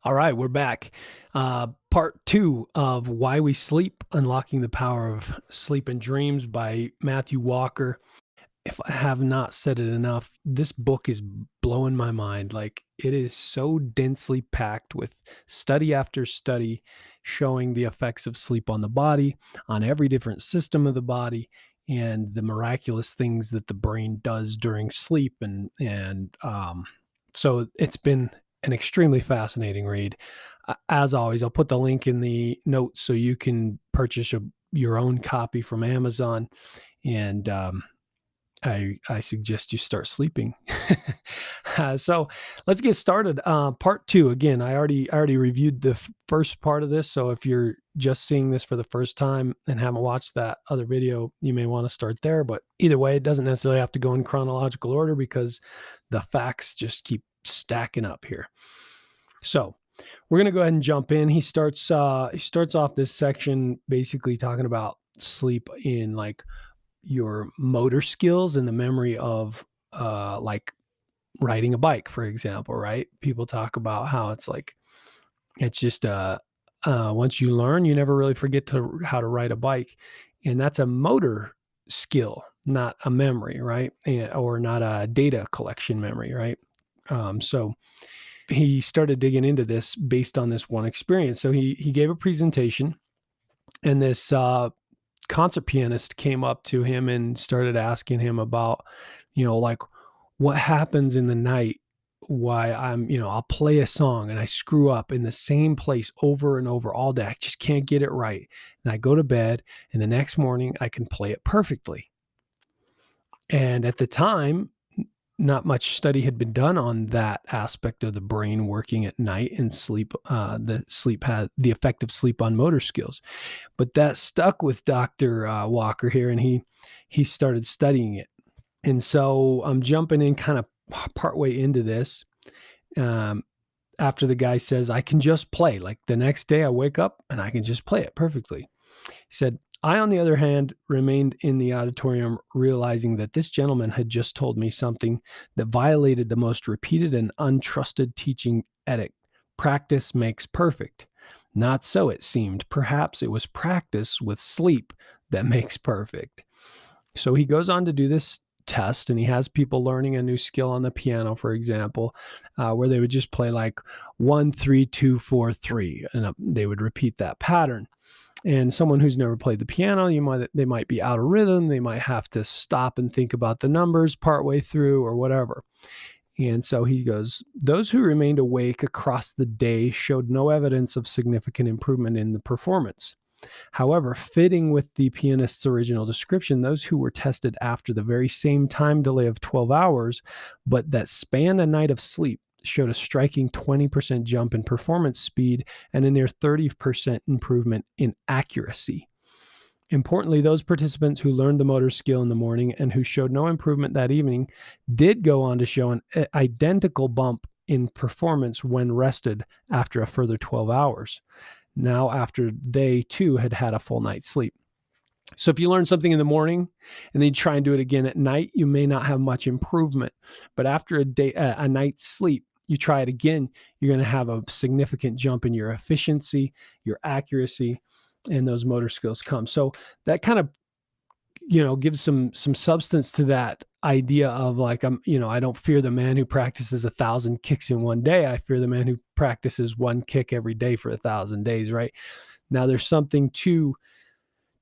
All right, we're back. Part two of Why We Sleep, Unlocking the Power of Sleep and Dreams by Matthew Walker. If I have not said it enough, this book is blowing my mind. Like, it is so densely packed with study after study showing the effects of sleep on the body, on every different system of the body, and the miraculous things that the brain does during sleep. So it's been an extremely fascinating read. As always, I'll put the link in the notes so you can purchase your own copy from Amazon. And I suggest you start sleeping. So let's get started. Part two. Again, I already reviewed the first part of this. So if you're just seeing this for the first time and haven't watched that other video, you may want to start there. But either way, it doesn't necessarily have to go in chronological order because the facts just keep stacking up here. So we're gonna go ahead and jump in. He starts off this section basically talking about sleep in like your motor skills and the memory of like riding a bike, for example, right? People talk about how it's just once you learn, you never really forget how to ride a bike. And that's a motor skill, not a memory, right? Or not a data collection memory, right? So he started digging into this based on this one experience. So he gave a presentation, and this concert pianist came up to him and started asking him about, like what happens in the night. Why I'll play a song and I screw up in the same place over and over all day. I just can't get it right. And I go to bed, and the next morning I can play it perfectly. And at the time, not much study had been done on that aspect of the brain working at night and sleep. The sleep had the effect of sleep on motor skills, but that stuck with Dr. Walker here, and he started studying it. And so I'm jumping in kind of partway into this. Um, After the guy says, I can just play. Like the next day, I wake up and I can just play it perfectly. He said, I, on the other hand, remained in the auditorium, realizing that this gentleman had just told me something that violated the most repeated and untrusted teaching edict. Practice makes perfect. Not so, it seemed. Perhaps it was practice with sleep that makes perfect. So he goes on to do this test, and he has people learning a new skill on the piano, for example, where they would just play like 1 3 2 4 3, and they would repeat that pattern. And someone who's never played the piano, they might be out of rhythm. They might have to stop and think about the numbers partway through or whatever. And so he goes, those who remained awake across the day showed no evidence of significant improvement in the performance. However, fitting with the pianist's original description, those who were tested after the very same time delay of 12 hours, but that spanned a night of sleep, showed a striking 20% jump in performance speed and a near 30% improvement in accuracy. Importantly, those participants who learned the motor skill in the morning and who showed no improvement that evening did go on to show an identical bump in performance when rested after a further 12 hours. Now, after they too had had a full night's sleep. So if you learn something in the morning and then you try and do it again at night, you may not have much improvement. But after a night's sleep, you try it again, you're going to have a significant jump in your efficiency, your accuracy, and those motor skills come. So that kind of gives some substance to that idea of like, I don't fear the man who practices 1,000 kicks in one day. I fear the man who practices one kick every day for 1,000 days, right? Now there's something to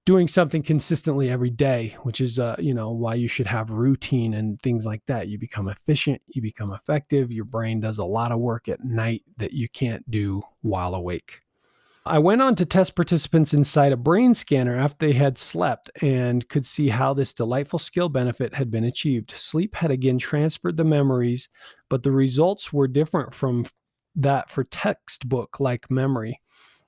doing something consistently every day, which is why you should have routine and things like that. You become efficient, you become effective. Your brain does a lot of work at night that you can't do while awake. I went on to test participants inside a brain scanner after they had slept and could see how this delightful skill benefit had been achieved. Sleep had again transferred the memories, but the results were different from that for textbook like memory.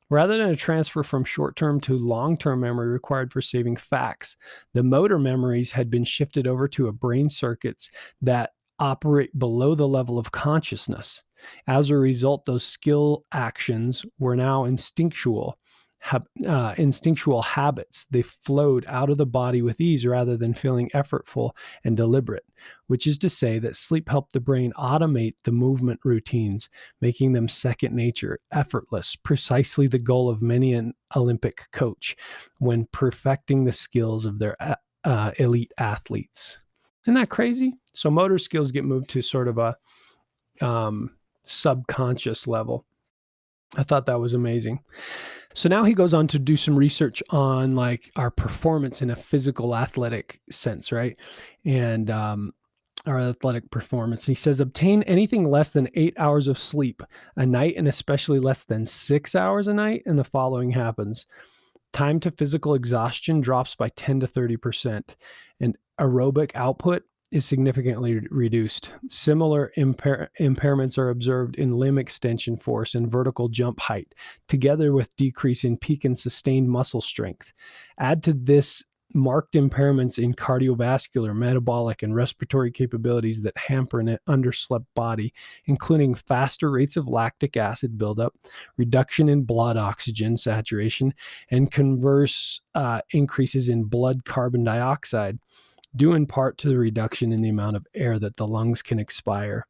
Rather than a transfer from short-term to long-term memory required for saving facts, the motor memories had been shifted over to a brain circuits that operate below the level of consciousness. As a result, those skill actions were now instinctual, instinctual habits. They flowed out of the body with ease rather than feeling effortful and deliberate, which is to say that sleep helped the brain automate the movement routines, making them second nature, effortless, precisely the goal of many an Olympic coach when perfecting the skills of their elite athletes. Isn't that crazy? So motor skills get moved to sort of a subconscious level. I thought that was amazing. So now he goes on to do some research on like our performance in a physical athletic sense, right? And our athletic performance. He says obtain anything less than 8 hours of sleep a night, and especially less than 6 hours a night, and the following happens. Time to physical exhaustion drops by 10 to 30%, and aerobic output is significantly reduced. Similar impairments are observed in limb extension force and vertical jump height, together with decrease in peak and sustained muscle strength. Add to this marked impairments in cardiovascular, metabolic, and respiratory capabilities that hamper an underslept body, including faster rates of lactic acid buildup, reduction in blood oxygen saturation, and converse increases in blood carbon dioxide, due in part to the reduction in the amount of air that the lungs can expire.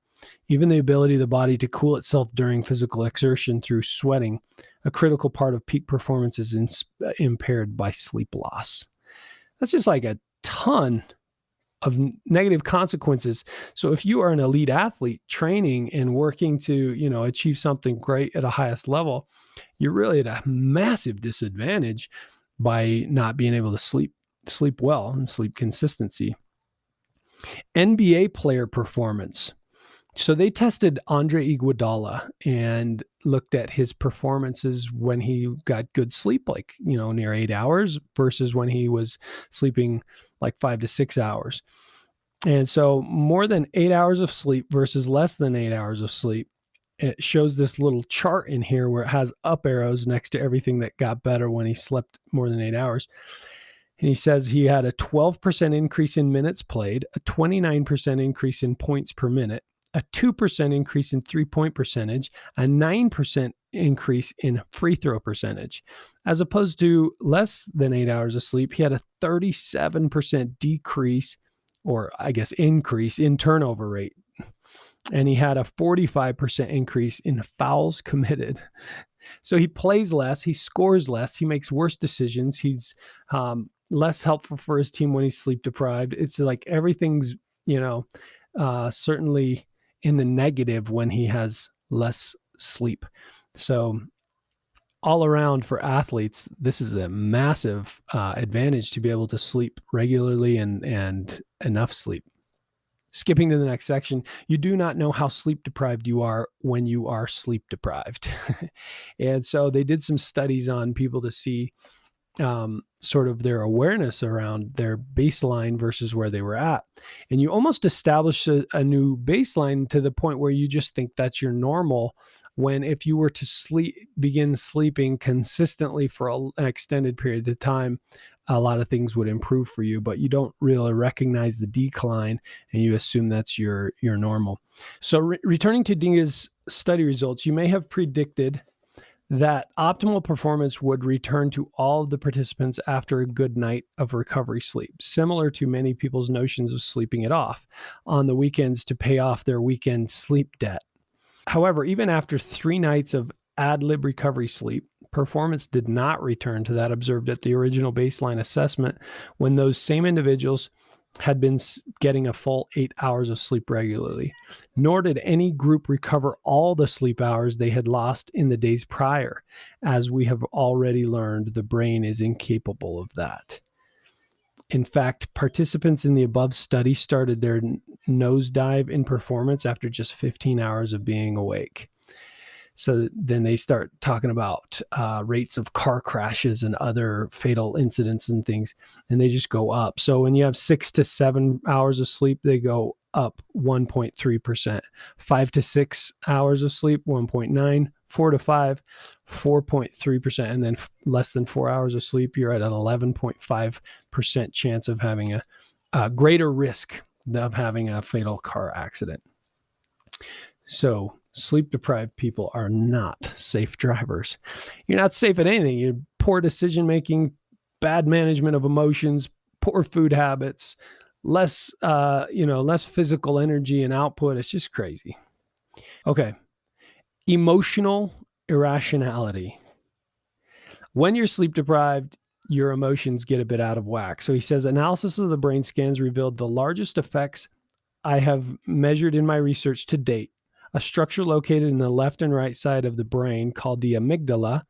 Even the ability of the body to cool itself during physical exertion through sweating, a critical part of peak performance, is impaired by sleep loss. That's just like a ton of negative consequences. So if you are an elite athlete training and working to, achieve something great at a highest level, you're really at a massive disadvantage by not being able to sleep well and sleep consistency. NBA player performance. So they tested Andre Iguodala and looked at his performances when he got good sleep, like, near 8 hours versus when he was sleeping like 5 to 6 hours. And so more than 8 hours of sleep versus less than 8 hours of sleep. It shows this little chart in here where it has up arrows next to everything that got better when he slept more than 8 hours. And he says he had a 12% increase in minutes played, a 29% increase in points per minute, a 2% increase in three-point percentage, a 9% increase in free throw percentage. As opposed to less than 8 hours of sleep, he had a 37% decrease, or I guess increase, in turnover rate. And he had a 45% increase in fouls committed. So he plays less, he scores less, he makes worse decisions, he's less helpful for his team when he's sleep deprived. It's like everything's, certainly in the negative when he has less sleep. So all around for athletes, this is a massive advantage to be able to sleep regularly and enough sleep. Skipping to the next section, you do not know how sleep deprived you are when you are sleep deprived. And so they did some studies on people to see sort of their awareness around their baseline versus where they were at. And you almost establish a new baseline to the point where you just think that's your normal, when if you were to begin sleeping consistently for an extended period of time, a lot of things would improve for you, but you don't really recognize the decline and you assume that's your normal. So returning to Dinga's study results, you may have predicted that optimal performance would return to all of the participants after a good night of recovery sleep, similar to many people's notions of sleeping it off on the weekends to pay off their weekend sleep debt. However, even after 3 nights of ad lib recovery sleep, performance did not return to that observed at the original baseline assessment when those same individuals had been getting a full 8 hours of sleep regularly, nor did any group recover all the sleep hours they had lost in the days prior. As we have already learned, the brain is incapable of that. In fact, participants in the above study started their nosedive in performance after just 15 hours of being awake. So then they start talking about rates of car crashes and other fatal incidents and things, and they just go up. So when you have 6 to 7 hours of sleep, they go up 1.3%. 5 to 6 hours of sleep, 1.9. 4 to 5, 4.3%. And then less than 4 hours of sleep, you're at an 11.5% chance of having a greater risk of having a fatal car accident. So sleep deprived people are not safe drivers. You're not safe at anything. You're poor decision making, bad management of emotions, poor food habits, less physical energy and output. It's just crazy. Okay. Emotional irrationality. When you're sleep deprived, your emotions get a bit out of whack. So he says analysis of the brain scans revealed the largest effects I have measured in my research to date. A structure located in the left and right side of the brain called the amygdala,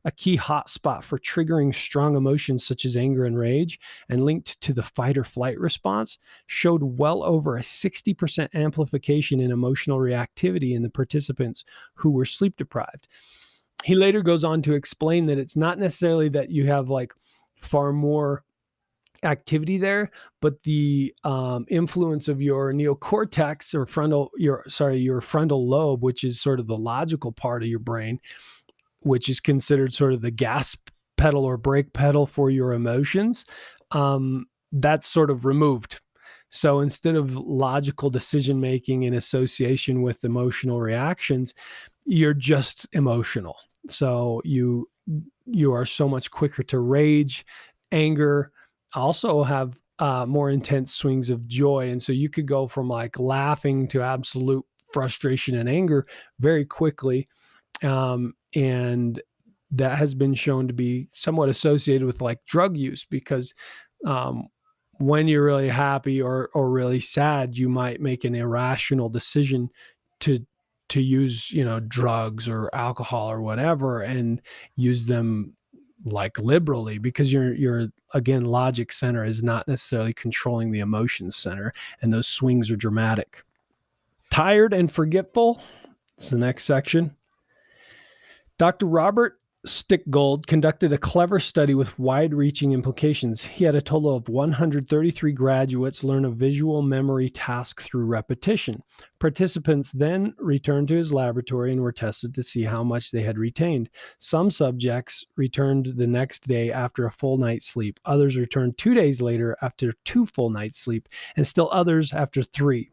a key hotspot for triggering strong emotions such as anger and rage, and linked to the fight or flight response, showed well over a 60% amplification in emotional reactivity in the participants who were sleep deprived. He later goes on to explain that it's not necessarily that you have like far more activity there, but the influence of your neocortex or your frontal lobe, which is sort of the logical part of your brain, which is considered sort of the gas pedal or brake pedal for your emotions, that's sort of removed. So instead of logical decision making in association with emotional reactions, you're just emotional. So you are so much quicker to rage, anger, also have more intense swings of joy. And so you could go from like laughing to absolute frustration and anger very quickly. And that has been shown to be somewhat associated with like drug use, because when you're really happy or really sad, you might make an irrational decision to use, drugs or alcohol or whatever, and use them like liberally, because your again, logic center is not necessarily controlling the emotions center, and those swings are dramatic. Tired and forgetful is the next section. Dr. Robert Stickgold conducted a clever study with wide-reaching implications. He had a total of 133 graduates learn a visual memory task through repetition. Participants then returned to his laboratory and were tested to see how much they had retained. Some subjects returned the next day after a full night's sleep. Others returned 2 days later after 2 full nights' sleep, and still others after 3.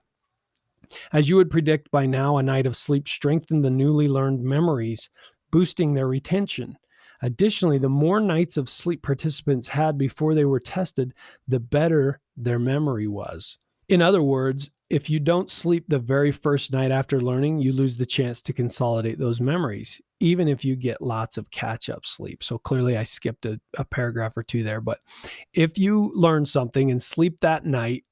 As you would predict by now, a night of sleep strengthened the newly learned memories, boosting their retention. Additionally, the more nights of sleep participants had before they were tested, the better their memory was. In other words, if you don't sleep the very first night after learning, you lose the chance to consolidate those memories, even if you get lots of catch-up sleep. So clearly I skipped a paragraph or two there, but if you learn something and sleep that night,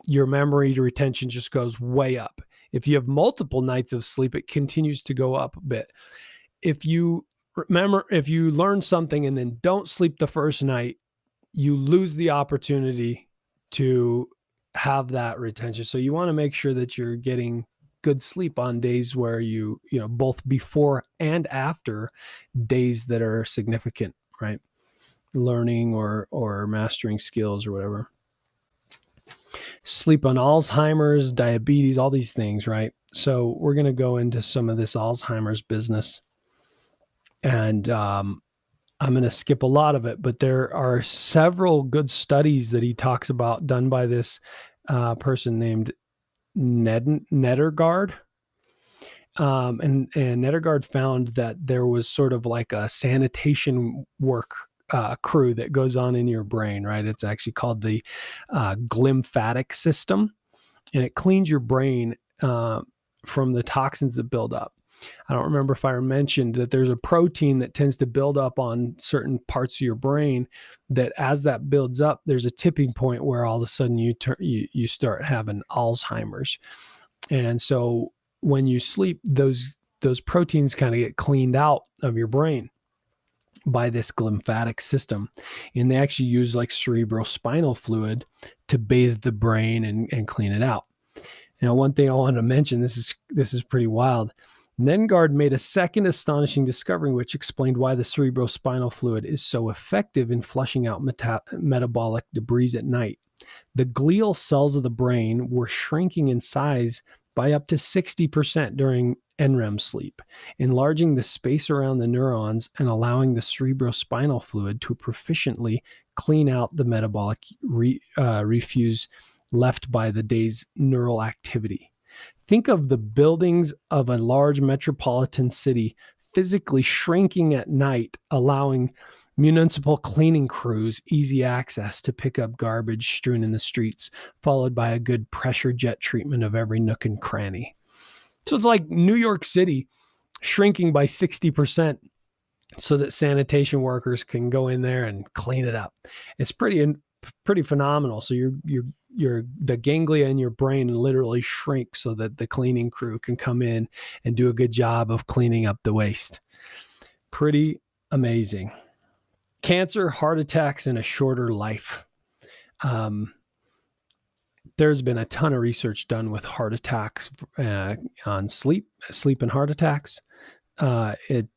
your memory to retention just goes way up. If you have multiple nights of sleep, it continues to go up a bit. If you learn something and then don't sleep the first night, you lose the opportunity to have that retention. So you want to make sure that you're getting good sleep on days where you both before and after days that are significant, right? Learning or mastering skills or whatever. Sleep on Alzheimer's, diabetes, all these things, right? So we're going to go into some of this Alzheimer's business. And I'm going to skip a lot of it, but there are several good studies that he talks about done by this person named Nedergaard. And Nedergaard found that there was sort of like a sanitation work crew that goes on in your brain, right? It's actually called the glymphatic system, and it cleans your brain from the toxins that build up. I don't remember if I mentioned that there's a protein that tends to build up on certain parts of your brain, that as that builds up, there's a tipping point where all of a sudden you start having Alzheimer's. And so when you sleep, those proteins kind of get cleaned out of your brain by this glymphatic system. And they actually use like cerebrospinal fluid to bathe the brain and clean it out. Now, one thing I wanted to mention, this is pretty wild. Nedergaard made a second astonishing discovery, which explained why the cerebrospinal fluid is so effective in flushing out metabolic debris at night. The glial cells of the brain were shrinking in size by up to 60% during NREM sleep, enlarging the space around the neurons and allowing the cerebrospinal fluid to proficiently clean out the metabolic refuse left by the day's neural activity. Think of the buildings of a large metropolitan city physically shrinking at night, allowing municipal cleaning crews easy access to pick up garbage strewn in the streets, followed by a good pressure jet treatment of every nook and cranny. So it's like New York City shrinking by 60% so that sanitation workers can go in there and clean it up. It's pretty phenomenal. So the ganglia in your brain literally shrink so that the cleaning crew can come in and do a good job of cleaning up the waste. Pretty amazing. Cancer, heart attacks, and a shorter life. There's been a ton of research done with heart attacks on sleep and heart attacks. It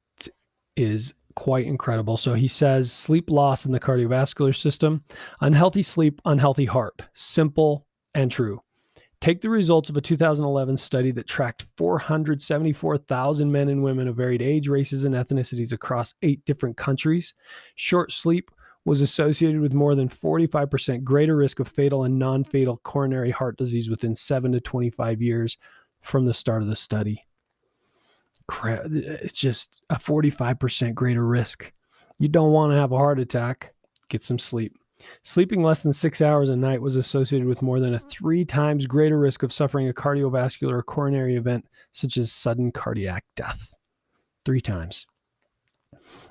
is quite incredible. So he says sleep loss in the cardiovascular system, unhealthy sleep, unhealthy heart. Simple and true. Take the results of a 2011 study that tracked 474,000 men and women of varied age, races, and ethnicities across 8 different countries. Short sleep was associated with more than 45% greater risk of fatal and non-fatal coronary heart disease within 7 to 25 years from the start of the study. It's just a 45% greater risk. You don't want to have a heart attack. Get some sleep. Sleeping less than 6 hours a night was associated with more than a 3 times greater risk of suffering a cardiovascular or coronary event, such as sudden cardiac death. 3 times.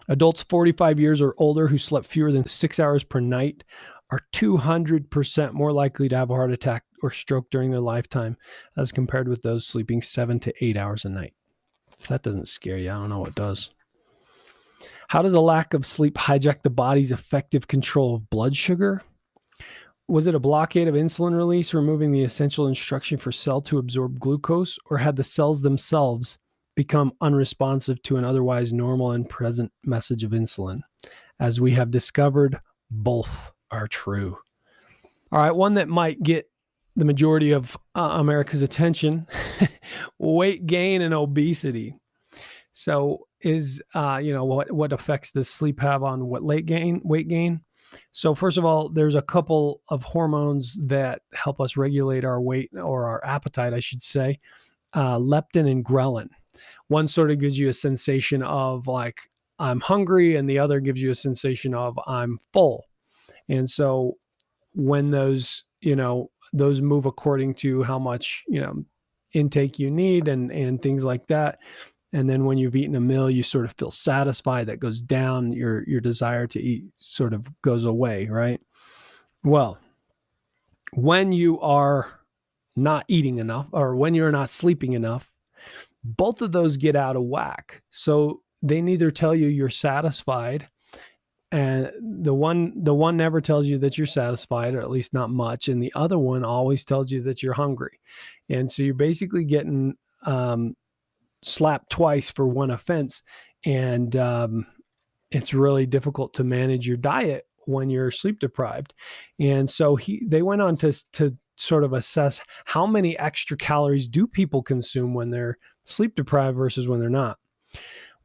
Adults 45 years or older who slept fewer than 6 hours per night are 200% more likely to have a heart attack or stroke during their lifetime as compared with those sleeping 7 to 8 hours a night. If that doesn't scare you, I don't know what does. How does a lack of sleep hijack the body's effective control of blood sugar? Was it a blockade of insulin release, removing the essential instruction for cell to absorb glucose, or had the cells themselves become unresponsive to an otherwise normal and present message of insulin? As we have discovered, both are true. All right, one that might get the majority of America's attention, weight gain and obesity. So is, what effects does sleep have on weight gain? So first of all, there's a couple of hormones that help us regulate our weight, or our appetite, I should say, leptin and ghrelin. One sort of gives you a sensation of like, I'm hungry, and the other gives you a sensation of I'm full. And so when those move according to how much, intake you need and things like that. And then when you've eaten a meal, you sort of feel satisfied. That goes down. Your desire to eat sort of goes away, right? Well, when you are not eating enough, or when you're not sleeping enough, both of those get out of whack. So they neither tell you you're satisfied, and the one never tells you that you're satisfied, or at least not much, and the other one always tells you that you're hungry. And so you're basically getting slapped twice for one offense, and it's really difficult to manage your diet when you're sleep deprived. And so they went on to sort of assess how many extra calories do people consume when they're sleep deprived versus when they're not.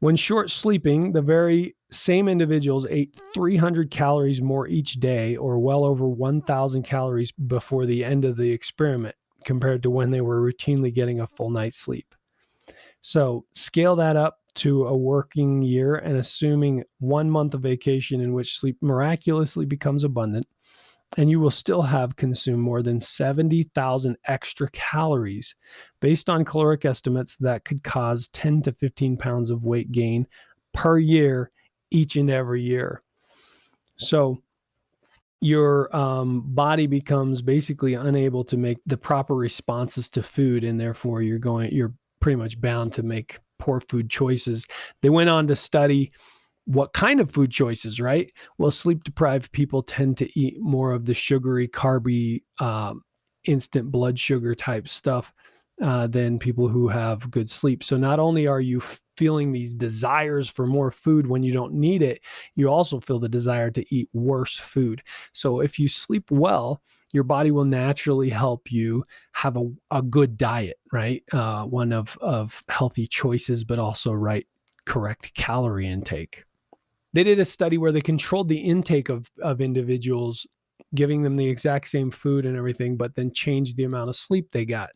When short sleeping, the very same individuals ate 300 calories more each day, or well over 1,000 calories before the end of the experiment, compared to when they were routinely getting a full night's sleep. So scale that up to a working year, and assuming 1 month of vacation in which sleep miraculously becomes abundant, and you will still have consumed more than 70,000 extra calories based on caloric estimates that could cause 10 to 15 pounds of weight gain per year, each and every year. So your body becomes basically unable to make the proper responses to food, and therefore you're pretty much bound to make poor food choices. They went on to study what kind of food choices, right? Well, sleep deprived people tend to eat more of the sugary, carby, instant blood sugar type stuff than people who have good sleep. So not only are you feeling these desires for more food when you don't need it, you also feel the desire to eat worse food. So if you sleep well, your body will naturally help you have a good diet, right? One of healthy choices, but also correct calorie intake. They did a study where they controlled the intake of individuals, giving them the exact same food and everything, but then changed the amount of sleep they got.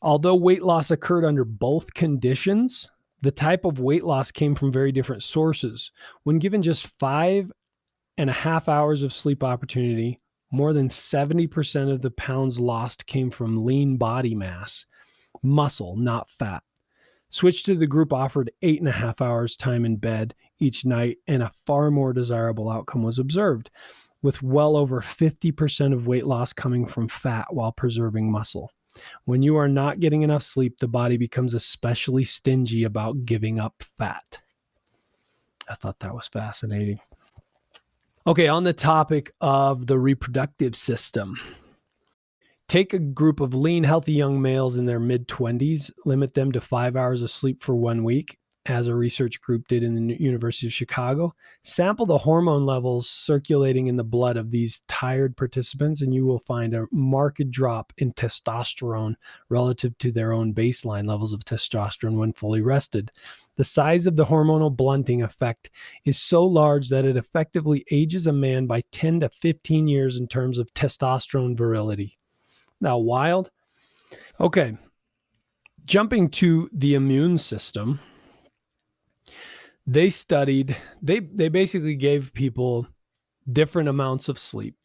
Although weight loss occurred under both conditions, The type of weight loss came from very different sources. When given just 5.5 hours of sleep opportunity, more than 70% of the pounds lost came from lean body mass, muscle, not fat. Switch to the group offered 8.5 hours time in bed each night, and a far more desirable outcome was observed, with well over 50% of weight loss coming from fat while preserving muscle. When you are not getting enough sleep, the body becomes especially stingy about giving up fat. I thought that was fascinating. Okay, on the topic of the reproductive system. Take a group of lean, healthy young males in their mid-20s, limit them to 5 hours of sleep for 1 week, as a research group did in the University of Chicago. Sample the hormone levels circulating in the blood of these tired participants, and you will find a marked drop in testosterone relative to their own baseline levels of testosterone when fully rested. The size of the hormonal blunting effect is so large that it effectively ages a man by 10 to 15 years in terms of testosterone virility. Now, wild? Okay. Jumping to the immune system, they basically gave people different amounts of sleep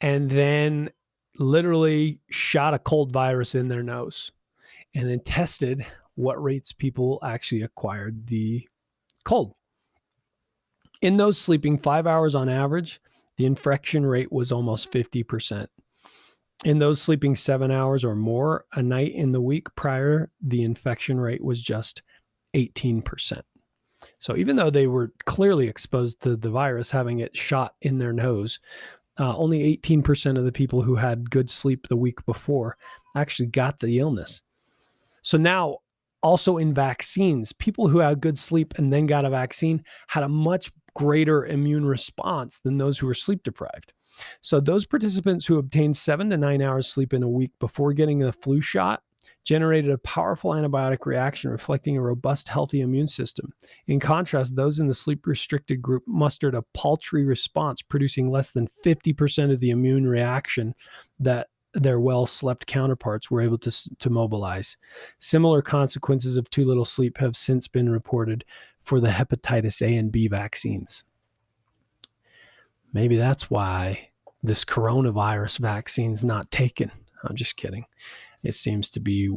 and then literally shot a cold virus in their nose and then tested what rates people actually acquired the cold. In those sleeping 5 hours on average, the infection rate was almost 50%. In those sleeping 7 hours or more a night in the week prior, the infection rate was just 18%. So even though they were clearly exposed to the virus, having it shot in their nose, only 18% of the people who had good sleep the week before actually got the illness. So now, also in vaccines, people who had good sleep and then got a vaccine had a much greater immune response than those who were sleep deprived. So those participants who obtained 7 to 9 hours sleep in a week before getting the flu shot generated a powerful antibiotic reaction reflecting a robust, healthy immune system. In contrast, those in the sleep-restricted group mustered a paltry response, producing less than 50% of the immune reaction that their well-slept counterparts were able to mobilize. Similar consequences of too little sleep have since been reported for the hepatitis A and B vaccines. Maybe that's why this coronavirus vaccine's not taken. I'm just kidding. It seems to be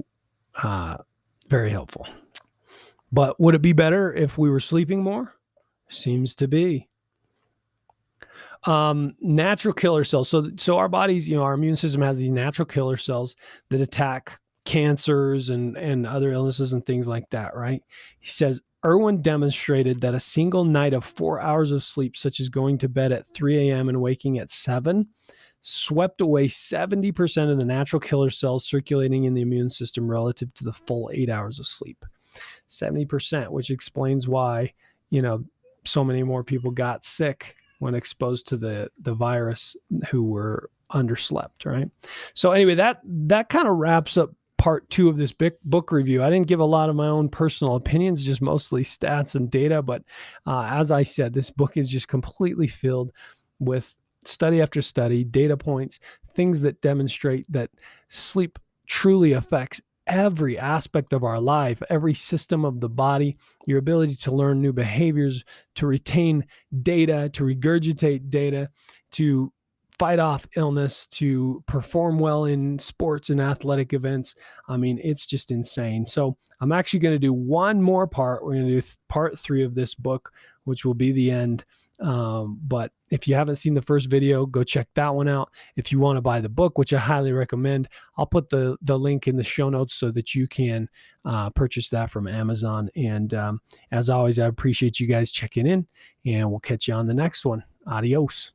very helpful. But would it be better if we were sleeping more? Seems to be. Natural killer cells. So our bodies, our immune system has these natural killer cells that attack cancers and other illnesses and things like that, right? He says, Irwin demonstrated that a single night of 4 hours of sleep, such as going to bed at 3 a.m. and waking at 7, swept away 70% of the natural killer cells circulating in the immune system relative to the full 8 hours of sleep. 70%, which explains why, so many more people got sick when exposed to the virus who were underslept, right? So anyway, that kind of wraps up part 2 of this book review. I didn't give a lot of my own personal opinions, just mostly stats and data. But as I said, this book is just completely filled with study after study, data points, things that demonstrate that sleep truly affects every aspect of our life, every system of the body, your ability to learn new behaviors, to retain data, to regurgitate data, to fight off illness, to perform well in sports and athletic events. I mean, it's just insane. So I'm actually going to do one more part. We're going to do part 3 of this book, which will be the end. But if you haven't seen the first video, go check that one out. If you want to buy the book, which I highly recommend, I'll put the link in the show notes so that you can purchase that from Amazon. And as always, I appreciate you guys checking in, and we'll catch you on the next one. Adios.